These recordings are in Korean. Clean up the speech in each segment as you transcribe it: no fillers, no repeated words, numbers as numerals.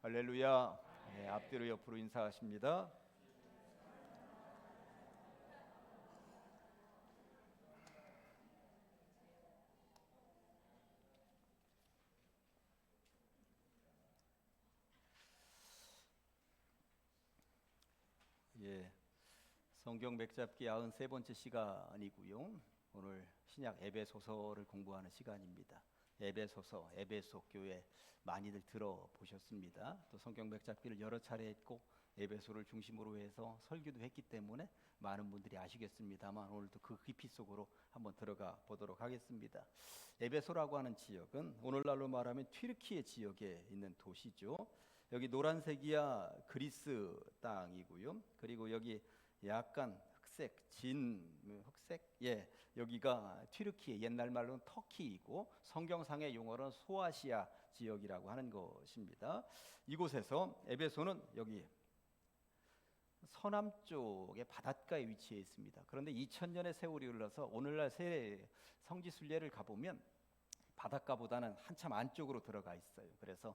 할렐루야. 네, 앞뒤로 옆으로 인사하십니다. 예, 성경 맥잡기 93번째 시간이고요. 오늘 신약 에베소서를 공부하는 시간입니다. 에베소서, 에베소 교회 많이들 들어보셨습니다. 또 성경 맥잡기를 여러 차례 했고 에베소를 중심으로 해서 설교도 했기 때문에 많은 분들이 아시겠습니다만 오늘도 그 깊이 속으로 한번 들어가 보도록 하겠습니다. 에베소라고 하는 지역은 오늘날로 말하면 튀르키예 지역에 있는 도시죠. 여기 노란색이야 그리스 땅이고요. 그리고 여기 약간 흑색, 흑색, 여기가 튀르키예, 옛날 말로는 터키이고 성경상의 용어로는 소아시아 지역이라고 하는 것입니다. 이곳에서 에베소는 여기 서남쪽의 바닷가에 위치해 있습니다. 그런데 2000년의 세월이 흘러서 오늘날 성지 순례를 가보면 바닷가보다는 한참 안쪽으로 들어가 있어요. 그래서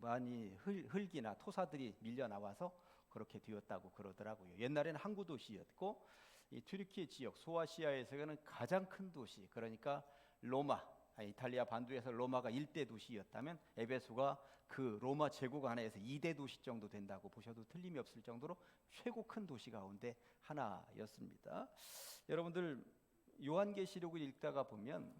많이 흙이나 토사들이 밀려 나와서 그렇게 되었다고 그러더라고요. 옛날에는 항구 도시였고 이 튀르키예 지역 소아시아에서는 가장 큰 도시, 그러니까 로마, 이탈리아 반도에서 로마가 1대 도시였다면 에베소가 그 로마 제국 안에서 2대 도시 정도 된다고 보셔도 틀림이 없을 정도로 최고 큰 도시 가운데 하나였습니다. 여러분들 요한계시록을 읽다가 보면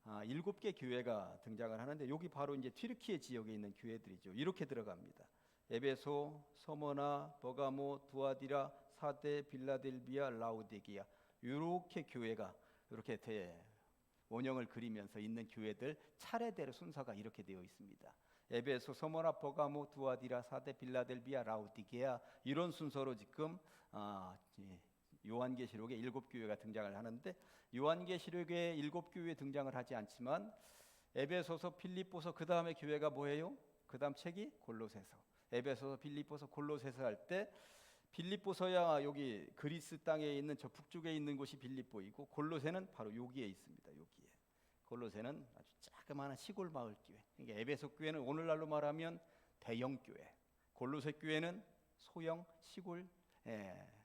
7개 교회가 등장을 하는데 여기 바로 이제 튀르키예 지역에 있는 교회들이죠. 이렇게 들어갑니다. 에베소, 서머나, 버가모, 두아디라, 사데, 빌라델비아, 라우디게아, 이렇게 교회가 이렇게 원형을 그리면서 있는 교회들 차례대로 순서가 이렇게 되어 있습니다. 에베소, 서머나, 버가모, 두아디라, 사데, 빌라델비아, 라우디게아, 이런 순서로 지금 요한계시록에 7교회가 등장을 하는데 요한계시록에 7교회 등장을 하지 않지만 에베소서, 필립보서, 그 다음에 교회가 뭐예요? 그 다음 책이 골로새서. 에베소서, 필립보서, 골로새서 할 때 필립보서야 여기 그리스 땅에 있는 저 북쪽에 있는 곳이 필립보이고 골로새는 바로 여기에 있습니다. 여기에. 골로새는 아주 자그마한 시골 마을 교회. 그러니까 에베소 교회는 오늘날로 말하면 대형 교회. 골로새 교회는 소형 시골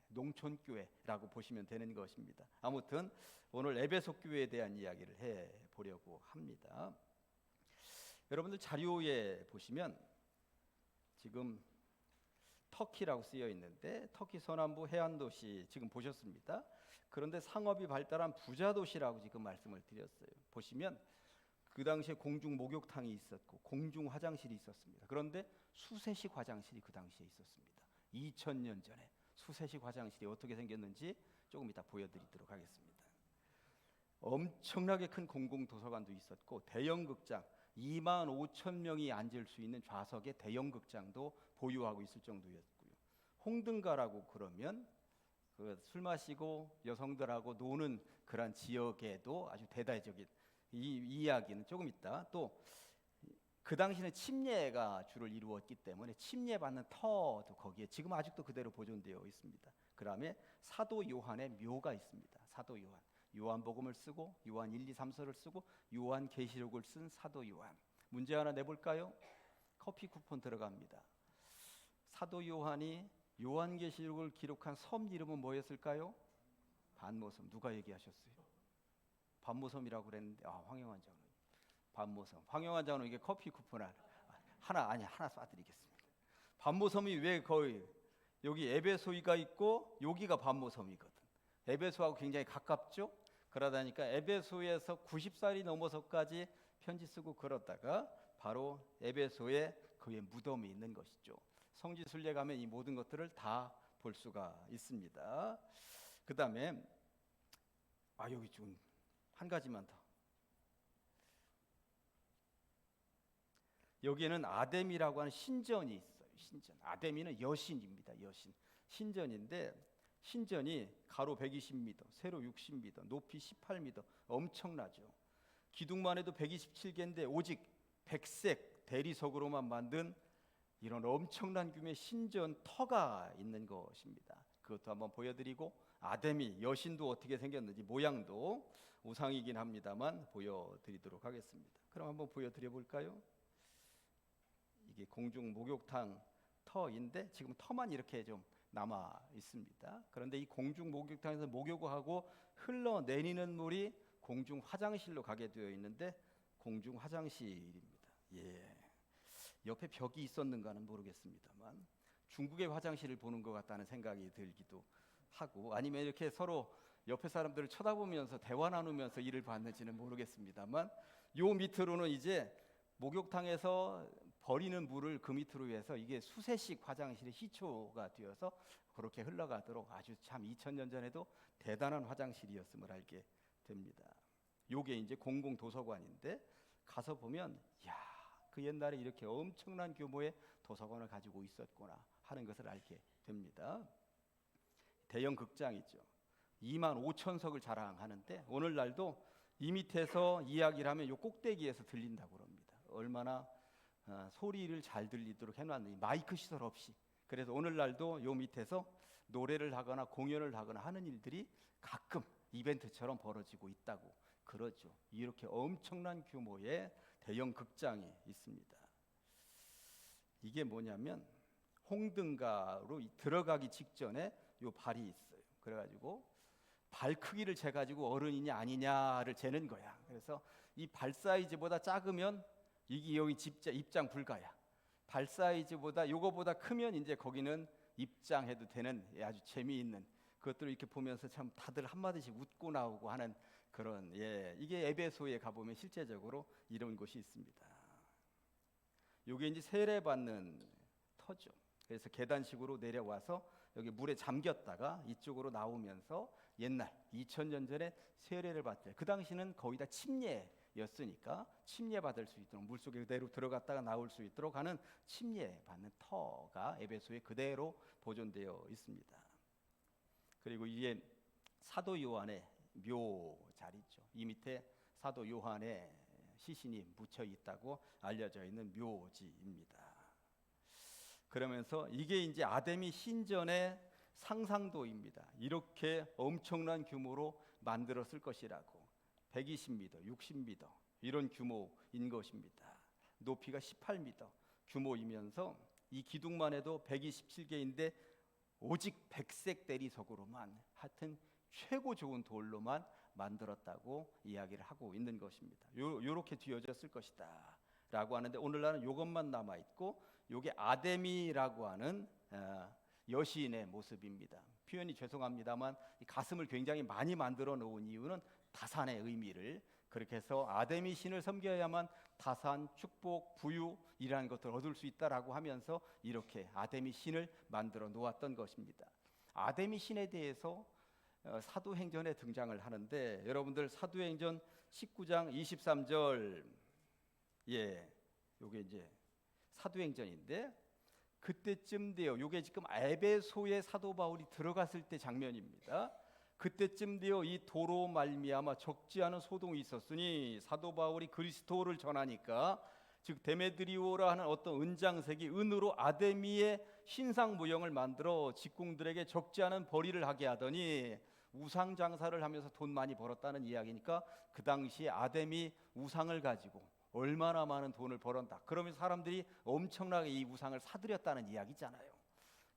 농촌 교회라고 보시면 되는 것입니다. 아무튼 오늘 에베소 교회에 대한 이야기를 해 보려고 합니다. 여러분들 자료에 보시면 지금 터키라고 쓰여 있는데 터키 서남부 해안 도시 지금 보셨습니다. 그런데 상업이 발달한 부자 도시라고 지금 말씀을 드렸어요. 보시면 그 당시에 공중 목욕탕이 있었고 공중 화장실이 있었습니다. 그런데 수세식 화장실이 그 당시에 있었습니다. 2000년 전에 수세식 화장실이 어떻게 생겼는지 조금 이따 보여드리도록 하겠습니다. 엄청나게 큰 공공도서관도 있었고 대형 극장 25,000명이 앉을 수 있는 좌석의 대형 극장도 보유하고 있을 정도였고요. 홍등가라고 그러면 술 마시고 여성들하고 노는 그런 지역에도 아주 대대적인 이 이야기는 조금 있다. 또 그 당시는 침례가 주를 이루었기 때문에 침례받는 터도 거기에 지금 아직도 그대로 보존되어 있습니다. 그 다음에 사도 요한의 묘가 있습니다. 사도 요한, 요한복음을 쓰고 요한 1, 2, 3서를 쓰고 요한계시록을 쓴 사도 요한. 문제 하나 내볼까요? 커피 쿠폰 들어갑니다. 사도 요한이 요한계시록을 기록한 섬 이름은 뭐였을까요? 반모섬. 누가 얘기하셨어요? 반모섬이라고 그랬는데 황영환 장로. 반모섬. 황영환 장로 이게 커피 쿠폰 하나 쏴드리겠습니다. 반모섬이 왜 거의 여기 에베소이가 있고 여기가 반모섬이거든. 에베소하고 굉장히 가깝죠. 그러다니까 에베소에서 90살이 넘어서까지 편지 쓰고 그러다가 바로 에베소에 그의 무덤이 있는 것이죠. 성지 순례 가면 이 모든 것들을 다 볼 수가 있습니다. 그 다음에 여기 좀 한 가지만 더. 여기에는 아데미라고 하는 신전이 있어요. 신전. 아데미는 여신입니다. 여신. 신전인데 신전이 가로 120m, 세로 60m, 높이 18m, 엄청나죠. 기둥만 해도 127개인데 오직 백색 대리석으로만 만든 이런 엄청난 규모의 신전 터가 있는 것입니다. 그것도 한번 보여드리고 아데미 여신도 어떻게 생겼는지 모양도 우상이긴 합니다만 보여드리도록 하겠습니다. 그럼 한번 보여드려 볼까요? 이게 공중 목욕탕 터인데 지금 터만 이렇게 좀 남아 있습니다. 그런데 이 공중 목욕탕에서 목욕을 하고 흘러내리는 물이 공중 화장실로 가게 되어 있는데 공중 화장실입니다. 예. 옆에 벽이 있었는가는 모르겠습니다만 중국의 화장실을 보는 것 같다는 생각이 들기도 하고, 아니면 이렇게 서로 옆에 사람들을 쳐다보면서 대화 나누면서 일을 봤는지는 모르겠습니다만, 요 밑으로는 이제 목욕탕에서 버리는 물을 그 밑으로 해서 이게 수세식 화장실의 시초가 되어서 그렇게 흘러가도록 아주 참 2000년 전에도 대단한 화장실이었음을 알게 됩니다. 요게 이제 공공 도서관인데 가서 보면 야, 그 옛날에 이렇게 엄청난 규모의 도서관을 가지고 있었구나 하는 것을 알게 됩니다. 대형 극장이죠. 25,000석을 자랑하는데 오늘날도 이 밑에서 이야기를 하면 요 꼭대기에서 들린다고 합니다. 얼마나 소리를 잘 들리도록 해놨는지, 마이크 시설 없이. 그래서 오늘날도 요 밑에서 노래를 하거나 공연을 하거나 하는 일들이 가끔 이벤트처럼 벌어지고 있다고 그러죠. 이렇게 엄청난 규모의 대형 극장이 있습니다. 이게 뭐냐면 홍등가로 들어가기 직전에 요 발이 있어요. 그래가지고 발 크기를 재가지고 어른이냐 아니냐를 재는 거야. 그래서 이 발 사이즈보다 작으면 이게 여기 입장 불가야. 발 사이즈보다 요거보다 크면 이제 거기는 입장해도 되는 아주 재미있는 그것들을 이렇게 보면서 참 다들 한마디씩 웃고 나오고 하는 그런, 이게 에베소에 가보면 실제적으로 이런 곳이 있습니다. 요게 이제 세례받는 터죠. 그래서 계단식으로 내려와서 여기 물에 잠겼다가 이쪽으로 나오면서 옛날 2000년 전에 세례를 받을, 그 당시는 거의 다 침례였으니까 침례 받을 수 있도록 물속에 그대로 들어갔다가 나올 수 있도록 하는 침례 받는 터가 에베소에 그대로 보존되어 있습니다. 그리고 이게 사도 요한의 묘 자리죠. 이 밑에 사도 요한의 시신이 묻혀 있다고 알려져 있는 묘지입니다. 그러면서 이게 이제 아데미 신전의 상상도입니다. 이렇게 엄청난 규모로 만들었을 것이라고. 120m, 60m 이런 규모인 것입니다. 높이가 18m 규모이면서 이 기둥만 해도 127개인데 오직 백색 대리석으로만, 하여튼 최고 좋은 돌로만 만들었다고 이야기를 하고 있는 것입니다. 요렇게 뒤어졌을 것이다 라고 하는데 오늘날은 요것만 남아있고, 요게 아데미라고 하는 여신의 모습입니다. 표현이 죄송합니다만 이 가슴을 굉장히 많이 만들어 놓은 이유는 다산의 의미를, 그렇게 해서 아데미 신을 섬겨야만 다산, 축복, 부유이라는 것들을 얻을 수 있다라고 하면서 이렇게 아데미 신을 만들어 놓았던 것입니다. 아데미 신에 대해서 사도행전에 등장을 하는데, 여러분들 사도행전 19장 23절, 요게 이제 사도행전인데 그때쯤 돼요. 요게 지금 에베소에 사도 바울이 들어갔을 때 장면입니다. 그때쯤 되어 이 도로 말미암아 적지 않은 소동이 있었으니 사도 바울이 그리스도를 전하니까, 즉 데메드리오라 하는 어떤 은장색이 은으로 아데미의 신상 모형을 만들어 직궁들에게 적지 않은 벌이를 하게 하더니 우상 장사를 하면서 돈 많이 벌었다는 이야기니까 그 당시에 아데미 우상을 가지고 얼마나 많은 돈을 벌었다. 그러면 사람들이 엄청나게 이 우상을 사들였다는 이야기잖아요.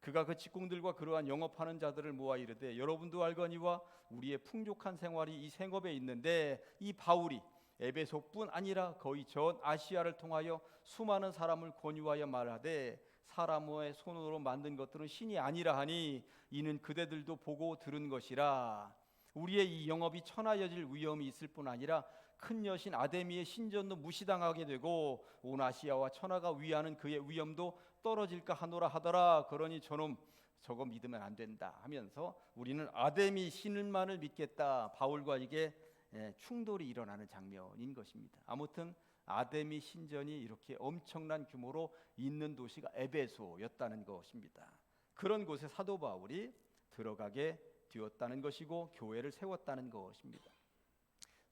그가 그 직공들과 그러한 영업하는 자들을 모아 이르되, 여러분도 알거니와 우리의 풍족한 생활이 이 생업에 있는데, 이 바울이 에베소뿐 아니라 거의 전 아시아를 통하여 수많은 사람을 권유하여 말하되, 사람의 손으로 만든 것들은 신이 아니라 하니 이는 그대들도 보고 들은 것이라. 우리의 이 영업이 천하여질 위험이 있을 뿐 아니라 큰 여신 아데미의 신전도 무시당하게 되고 온 아시아와 천하가 위하는 그의 위엄도 떨어질까 하노라 하더라. 그러니 저놈 저거 믿으면 안 된다 하면서 우리는 아데미 신을만을 믿겠다. 바울과 이게 충돌이 일어나는 장면인 것입니다. 아무튼 아데미 신전이 이렇게 엄청난 규모로 있는 도시가 에베소였다는 것입니다. 그런 곳에 사도 바울이 들어가게 되었다는 것이고 교회를 세웠다는 것입니다.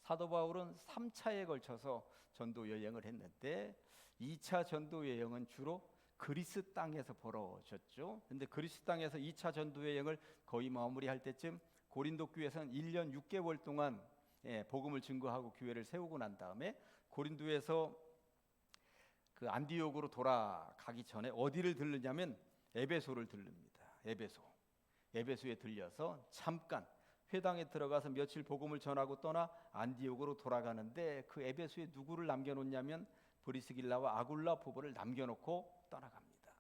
사도 바울은 3차에 걸쳐서 전도 여행을 했는데 2차 전도 여행은 주로 그리스 땅에서 벌어졌죠. 근데 그리스 땅에서 2차 전도 여행을 거의 마무리할 때쯤 고린도 교회에서는 1년 6개월 동안 복음을 증거하고 교회를 세우고 난 다음에 고린도에서 그 안디옥으로 돌아가기 전에 어디를 들르냐면 에베소를 들릅니다. 에베소에 들려서 잠깐 회당에 들어가서 며칠 복음을 전하고 떠나 안디옥으로 돌아가는데 그 에베소에 누구를 남겨놓냐면 브리스길라와 아굴라 부부를 남겨놓고 떠나갑니다.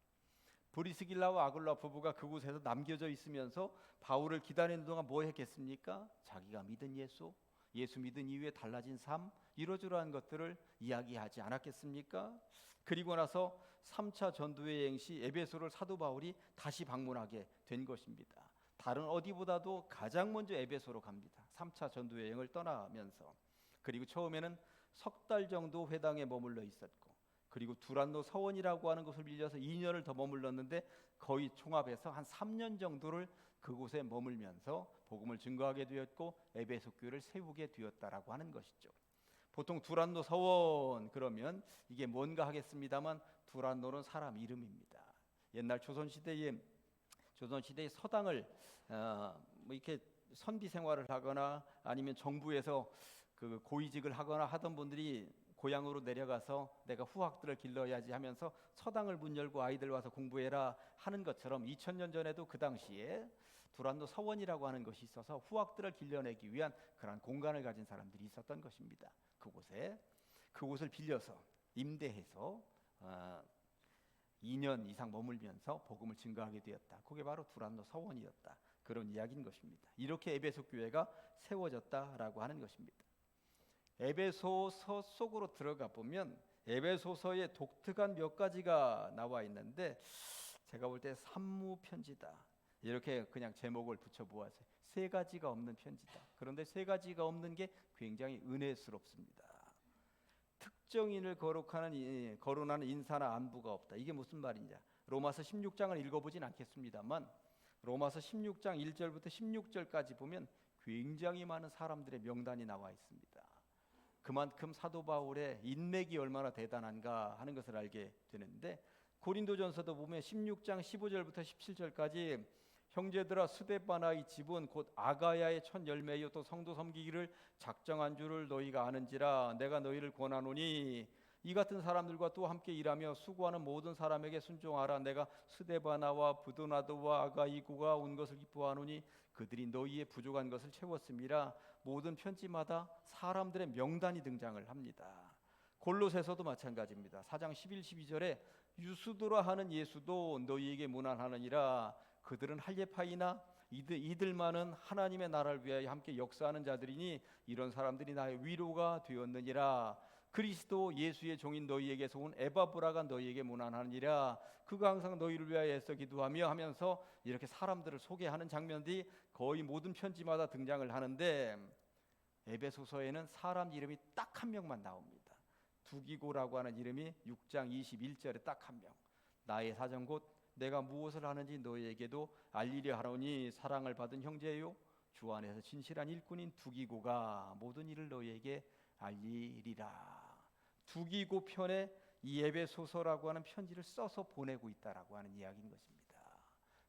브리스길라와 아굴라 부부가 그곳에서 남겨져 있으면서 바울을 기다리는 동안 뭐 했겠습니까? 자기가 믿은 예수 믿은 이후에 달라진 삶, 이러저러한 것들을 이야기하지 않았겠습니까? 그리고 나서 3차 전도여행 시 에베소를 사도 바울이 다시 방문하게 된 것입니다. 다른 어디보다도 가장 먼저 에베소로 갑니다. 3차 전도여행을 떠나면서. 그리고 처음에는 석 달 정도 회당에 머물러 있었고, 그리고 두란노 서원이라고 하는 곳을 빌려서 2년을 더 머물렀는데 거의 총합해서 한 3년 정도를 그곳에 머물면서 복음을 증거하게 되었고 에베소 교회를 세우게 되었다라고 하는 것이죠. 보통 두란노 서원 그러면 이게 뭔가 하겠습니다만, 두란노는 사람 이름입니다. 옛날 조선시대의 서당을 뭐 이렇게 선비 생활을 하거나 아니면 정부에서 그 고위직을 하거나 하던 분들이 고향으로 내려가서 내가 후학들을 길러야지 하면서 서당을 문 열고 아이들 와서 공부해라 하는 것처럼 2000년 전에도 그 당시에 두란노 서원이라고 하는 것이 있어서 후학들을 길러내기 위한 그런 공간을 가진 사람들이 있었던 것입니다. 그곳을 빌려서 임대해서 2년 이상 머물면서 복음을 증거하게 되었다. 그게 바로 두란노 서원이었다. 그런 이야기인 것입니다. 이렇게 에베소 교회가 세워졌다라고 하는 것입니다. 에베소서 속으로 들어가 보면 에베소서에 독특한 몇 가지가 나와 있는데, 제가 볼 때 산무 편지다 이렇게 그냥 제목을 붙여 보았어요. 세 가지가 없는 편지다. 그런데 세 가지가 없는 게 굉장히 은혜스럽습니다. 특정인을 거론하는 인사나 안부가 없다. 이게 무슨 말이냐? 로마서 16장을 읽어보진 않겠습니다만 로마서 16장 1절부터 16절까지 보면 굉장히 많은 사람들의 명단이 나와 있습니다. 그만큼 사도 바울의 인맥이 얼마나 대단한가 하는 것을 알게 되는데, 고린도전서도 보면 16장 15절부터 17절까지 형제들아 스데바나의 집은 곧 아가야의 첫 열매요 또 성도 섬기기를 작정한 줄을 너희가 아는지라. 내가 너희를 권하노니 이 같은 사람들과 또 함께 일하며 수고하는 모든 사람에게 순종하라. 내가 스데바나와 부도나도와 아가이고가 온 것을 기뻐하노니 그들이 너희의 부족한 것을 채웠음이라. 모든 편지마다 사람들의 명단이 등장을 합니다. 골로새서도 마찬가지입니다. 4장 11, 12절에 유수도라 하는 예수도 너희에게 문안하느니라. 그들은 할례파이나 이들만은 하나님의 나라를 위하여 함께 역사하는 자들이니 이런 사람들이 나의 위로가 되었느니라. 그리스도 예수의 종인 너희에게서 온 에바브라가 너희에게 문안하느니라. 그가 항상 너희를 위하여 애써 기도하며 하면서 이렇게 사람들을 소개하는 장면들이 거의 모든 편지마다 등장을 하는데, 에베소서에는 사람 이름이 딱 한 명만 나옵니다. 두기고라고 하는 이름이 6장 21절에 딱 한 명. 나의 사정 곧 내가 무엇을 하는지 너희에게도 알리려 하노니 사랑을 받은 형제요 주 안에서 진실한 일꾼인 두기고가 모든 일을 너희에게 알리리라. 두기고 편에 이 에베소서라고 하는 편지를 써서 보내고 있다라고 하는 이야기인 것입니다.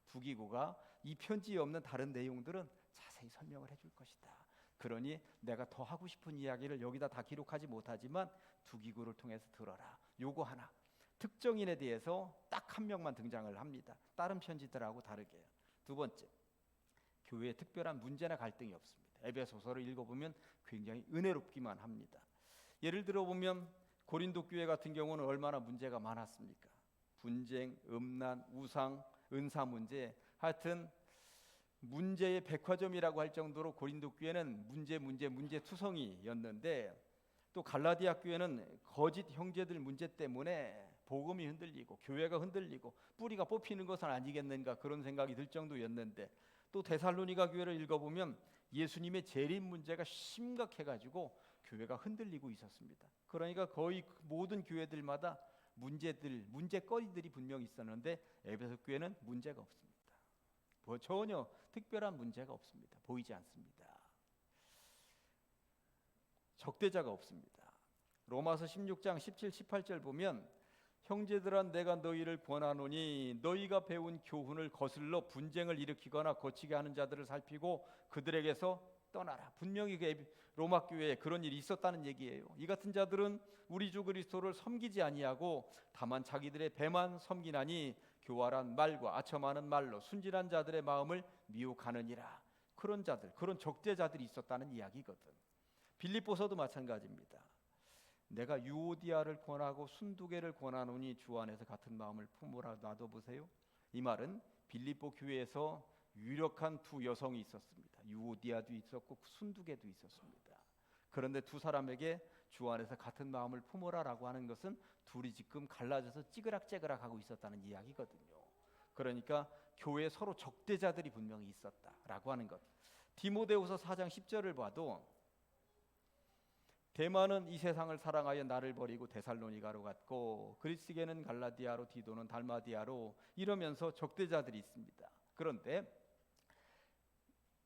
두기고가 이 편지에 없는 다른 내용들은 자세히 설명을 해줄 것이다. 그러니 내가 더 하고 싶은 이야기를 여기다 다 기록하지 못하지만 두기고를 통해서 들어라. 요거 하나. 특정인에 대해서 딱 한 명만 등장을 합니다. 다른 편지들하고 다르게. 두 번째, 교회에 특별한 문제나 갈등이 없습니다. 에베소서를 읽어보면 굉장히 은혜롭기만 합니다. 예를 들어 보면 고린도 교회 같은 경우는 얼마나 문제가 많았습니까? 분쟁, 음란, 우상, 은사 문제, 하여튼 문제의 백화점이라고 할 정도로 고린도 교회는 문제투성이였는데, 또 갈라디아 교회는 거짓 형제들 문제 때문에 복음이 흔들리고 교회가 흔들리고 뿌리가 뽑히는 것은 아니겠는가 그런 생각이 들 정도였는데, 또 데살로니가 교회를 읽어보면 예수님의 재림 문제가 심각해가지고 교회가 흔들리고 있었습니다. 그러니까 거의 모든 교회들마다 문제거리들이 분명히 있었는데 에베소 교회는 문제가 없습니다. 전혀 특별한 문제가 없습니다. 보이지 않습니다. 적대자가 없습니다. 로마서 16장 17, 18절 보면 형제들아 내가 너희를 권하노니 너희가 배운 교훈을 거슬러 분쟁을 일으키거나 거치게 하는 자들을 살피고 그들에게서 떠나라. 분명히 그 로마 교회에 그런 일이 있었다는 얘기예요. 이 같은 자들은 우리 주 그리스도를 섬기지 아니하고 다만 자기들의 배만 섬기나니 교활한 말과 아첨하는 말로 순진한 자들의 마음을 미혹하느니라. 그런 자들, 그런 적대자들이 있었다는 이야기거든. 빌립보서도 마찬가지입니다. 내가 유오디아를 권하고 순두개를 권하노니 주 안에서 같은 마음을 품으라. 놔둬보세요. 이 말은 빌립보 교회에서 유력한 두 여성이 있었습니다. 유오디아도 있었고 순두개도 있었습니다. 그런데 두 사람에게 주 안에서 같은 마음을 품으라라고 하는 것은 둘이 지금 갈라져서 찌그락찌그락하고 있었다는 이야기거든요. 그러니까 교회에 서로 적대자들이 분명히 있었다라고 하는 것. 디모데후서 4장 10절을 봐도 데마는 이 세상을 사랑하여 나를 버리고 데살로니가로 갔고 그리스게는 갈라디아로 디도는 달마디아로 이러면서 적대자들이 있습니다. 그런데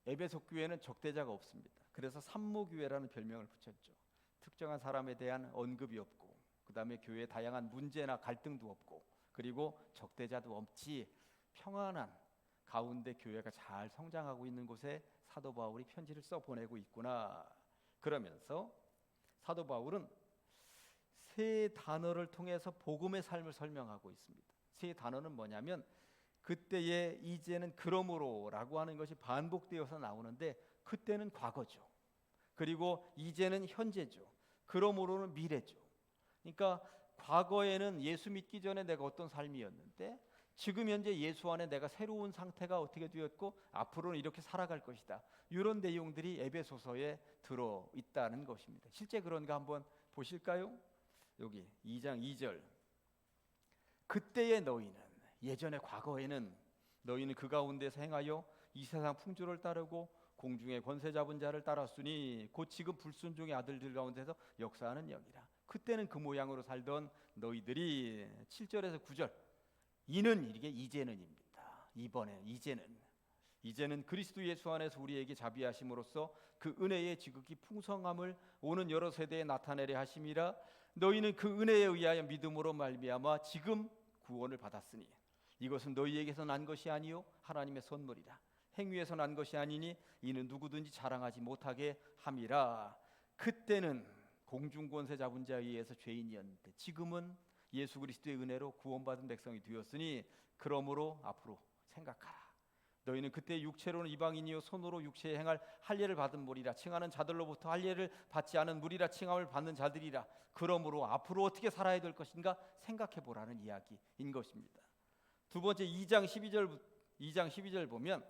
에베소 교회는 적대자가 없습니다. 그래서 산모교회라는 별명을 붙였죠. 특정한 사람에 대한 언급이 없고 그 다음에 교회에 다양한 문제나 갈등도 없고 그리고 적대자도 없지 평안한 가운데 교회가 잘 성장하고 있는 곳에 사도 바울이 편지를 써보내고 있구나. 그러면서 사도 바울은 세 단어를 통해서 복음의 삶을 설명하고 있습니다. 세 단어는 뭐냐면 그때의 이제는 그러므로라고 하는 것이 반복되어서 나오는데 그때는 과거죠. 그리고 이제는 현재죠. 그러므로는 미래죠. 그러니까 과거에는 예수 믿기 전에 내가 어떤 삶이었는데 지금 현재 예수 안에 내가 새로운 상태가 어떻게 되었고 앞으로는 이렇게 살아갈 것이다. 이런 내용들이 에베소서에 들어있다는 것입니다. 실제 그런가 한번 보실까요? 여기 2장 2절 그때의 너희는 예전에 과거에는 너희는 그 가운데서 행하여 이 세상 풍조를 따르고 공중의 권세 잡은 자를 따랐으니 곧 지금 불순종의 아들들 가운데서 역사하는 영이라. 그때는 그 모양으로 살던 너희들이 7절에서 9절 이는 이게 이제는입니다. 이번에 이제는 그리스도 예수 안에서 우리에게 자비하심으로써 그 은혜의 지극히 풍성함을 오는 여러 세대에 나타내려 하심이라. 너희는 그 은혜에 의하여 믿음으로 말미암아 지금 구원을 받았으니 이것은 너희에게서 난 것이 아니요 하나님의 선물이라. 행위에서 난 것이 아니니 이는 누구든지 자랑하지 못하게 함이라. 그때는 공중권세 잡은 자에 의해서 죄인이었는데 지금은 예수 그리스도의 은혜로 구원받은 백성이 되었으니 그러므로 앞으로 생각하라. 너희는 그때 육체로는 이방인이요 손으로 육체에 행할 할례를 받은 무리라 칭하는 자들로부터 할례를 받지 않은 무리라 칭함을 받는 자들이라. 그러므로 앞으로 어떻게 살아야 될 것인가 생각해 보라는 이야기인 것입니다. 두 번째 2장 12절 보면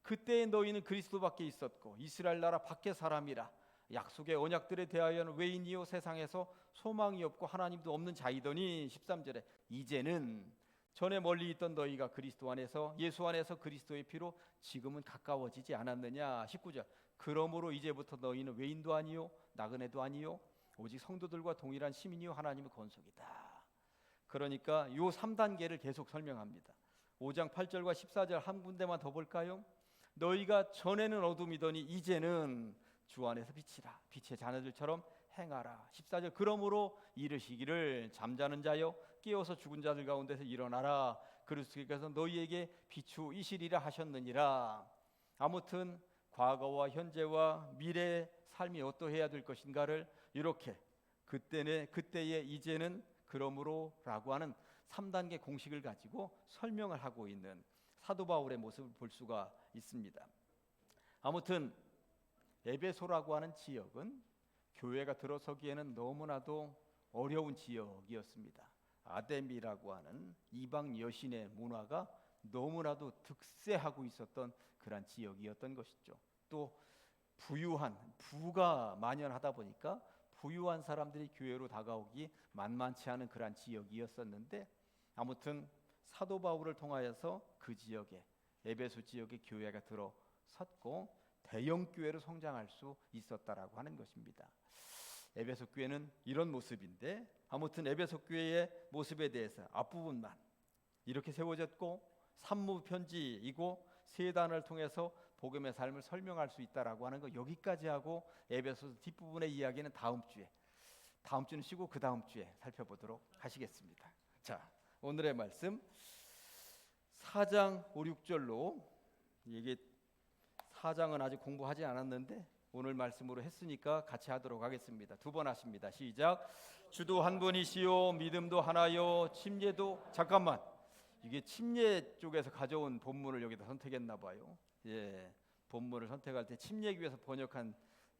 그때의 너희는 그리스도 밖에 있었고 이스라엘 나라 밖의 사람이라. 약속의 언약들에 대하여는 외인이요 세상에서 소망이 없고 하나님도 없는 자이더니 13절에 이제는 전에 멀리 있던 너희가 그리스도 안에서 예수 안에서 그리스도의 피로 지금은 가까워지지 않았느냐. 19절 그러므로 이제부터 너희는 외인도 아니요 나그네도 아니요 오직 성도들과 동일한 시민이요 하나님의 권속이다. 그러니까 요 3단계를 계속 설명합니다. 5장 8절과 14절 한 군데만 더 볼까요? 너희가 전에는 어둠이더니 이제는 주 안에서 빛이라. 빛의 자녀들처럼 행하라. 14절 그러므로 이르시기를 잠자는 자여 깨어서 죽은 자들 가운데서 일어나라. 그리스도께서 너희에게 비추이시리라 하셨느니라. 아무튼 과거와 현재와 미래의 삶이 어떠해야 될 것인가를 이렇게 그때의 이제는 그러므로라고 하는 3단계 공식을 가지고 설명을 하고 있는 사도 바울의 모습을 볼 수가 있습니다. 아무튼 에베소라고 하는 지역은 교회가 들어서기에는 너무나도 어려운 지역이었습니다. 아데미라고 하는 이방 여신의 문화가 너무나도 득세하고 있었던 그런 지역이었던 것이죠. 또 부가 만연하다 보니까 부유한 사람들이 교회로 다가오기 만만치 않은 그런 지역이었었는데 아무튼 사도 바울을 통하여서 그 지역에 에베소 지역의 교회가 들어섰고 대형 교회로 성장할 수 있었다라고 하는 것입니다. 에베소 교회는 이런 모습인데 아무튼 에베소 교회의 모습에 대해서 앞부분만 이렇게 세워졌고 산무 편지이고 세단을 통해서 복음의 삶을 설명할 수 있다라고 하는 거 여기까지 하고 에베소 뒷부분의 이야기는 다음 주는 쉬고 그 다음 주에 살펴보도록 하시겠습니다. 자, 오늘의 말씀 4장 5, 6절로 이게 4장은 아직 공부하지 않았는데 오늘 말씀으로 했으니까 같이 하도록 하겠습니다. 두 번 하십니다. 시작. 주도 한 분이시요 믿음도 하나요 침례도 잠깐만 이게 침례 쪽에서 가져온 본문을 여기다 선택했나 봐요. 예, 본문을 선택할 때 침례교에서 번역한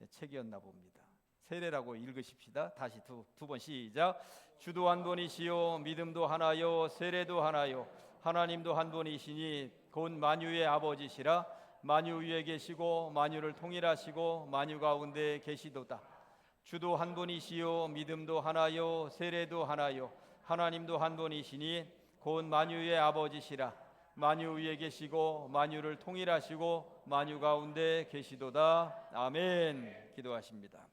책이었나 봅니다. 세례라고 읽으십시다. 다시 두 번 시작. 주도 한 분이시요 믿음도 하나요 세례도 하나요 하나님도 한 분이시니 곧 만유의 아버지시라 만유 위에 계시고 만유를 통일하시고 만유 가운데 계시도다. 주도 한 분이시요 믿음도 하나요 세례도 하나요 하나님도 한 분이시니 곧 만유의 아버지시라 만유 위에 계시고 만유를 통일하시고 만유 가운데 계시도다. 아멘. 기도하십니다.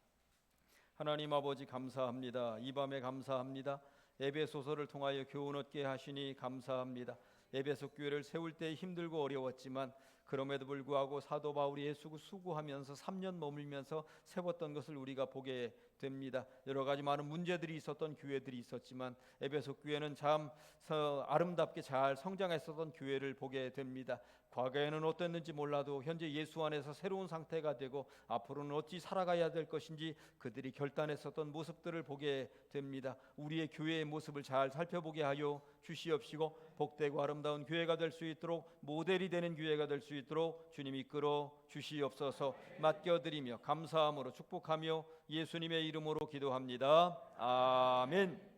하나님 아버지 감사합니다. 이 밤에 감사합니다. 에베소서를 통하여 교훈 얻게 하시니 감사합니다. 에베소 교회를 세울 때 힘들고 어려웠지만 그럼에도 불구하고 사도 바울이 수고하면서 3년 머물면서 세웠던 것을 우리가 보게 됩니다. 여러 가지 많은 문제들이 있었던 교회들이 있었지만 에베소 교회는 참 아름답게 잘 성장했었던 교회를 보게 됩니다. 과거에는 어땠는지 몰라도 현재 예수 안에서 새로운 상태가 되고 앞으로는 어찌 살아가야 될 것인지 그들이 결단했었던 모습들을 보게 됩니다. 우리의 교회의 모습을 잘 살펴보게 하여 주시옵시고 복되고 아름다운 교회가 될 수 있도록 모델이 되는 교회가 될 수 있도록 주님 이끌어 주시옵소서. 맡겨드리며 감사함으로 축복하며 예수님의 이름으로 기도합니다. 아멘.